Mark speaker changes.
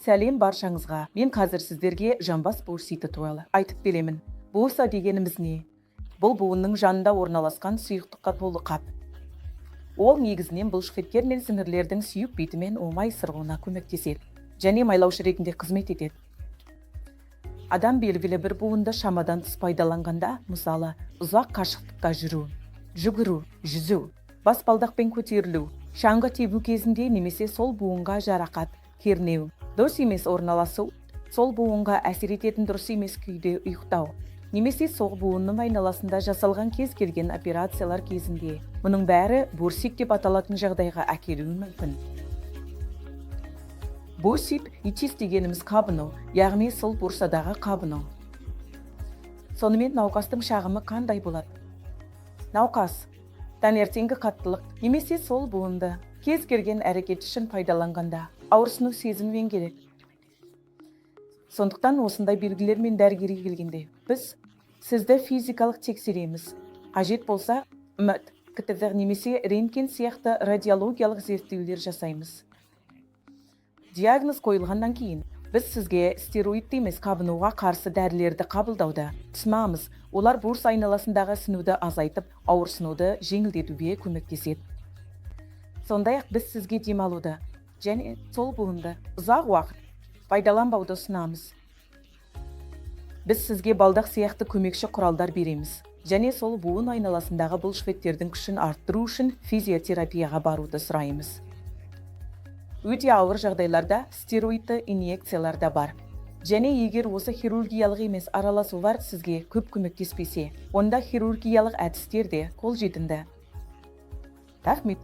Speaker 1: Сәлем баршаңызға. Мен қазір сіздерге жамбас буырситі туралы айтып беремін. Буырса дегеніміз не? Бұл буынның жанында орналасқан сұйықтыққа толы қап. Ол негізінен бұлшықеттер мен сіңірлердің сүйек бетімен оңай сырғуына көмектеседі және майлаушы ретінде қызмет етеді. Адам белгілі бір буынды шамадан тыс пайдаланғанда, мысалы, ұзақ қашықтыққа жүру, жүгіру, жүзу, баспалдақпен көтерілу, шаңғы тебу кезінде немесе сол буынға жарақат, кернеу, дұрыс емес орналасу, сол буынға әсер ететін дұрыс емес күйде ұйықтау, немесе сол буынның айналасында жасалған кез келген операциялар кезінде. Мұның бәрі бурсит деп аталатын жағдайға әкелуі мүмкін. Бурсит итис дегеніміз қабыну, яғни сол бурсадағы қабыну. Сонымен науқастың шағымы қандай болады? Науқас таңертеңгі қаттылық немесе сол буынды кез келген әрекет үшін пайдаланғанда ауырсыну сезінумен келеді. Сондықтан осындай белгілермен дәрігерге келгенде біз сізді физикалық тексереміз. Қажет болса, МРТ, КТЗ немесе рентген сияқты радиологиялық зерттеулер жасаймыз. Диагноз қойылғаннан кейін біз сізге стероид емес қабынуға қарсы дәрілерді қабылдауда ұсынамыз. Олар бурс айналасындағы сынуды азайтып, ауырсынуды жеңілдетуге көмектеседі. Сондай-ақ біз сізге демалуды және сол буынды ұзақ уақыт пайдаланбауды ұсынамыз. Біз сізге балдақ сияқты көмекші құралдар береміз және сол буын айналасындағы бұлшықеттердің күшін арттыру үшін физиотерапияға баруды сұраймыз. Өте ауыр жағдайларда стероидты инъекциялар да бар. Және егер осы хирургиялық емес араласулар сізге көп көмектеспесе, онда хирургиялық әдістер де қолжетімді. Рахмет.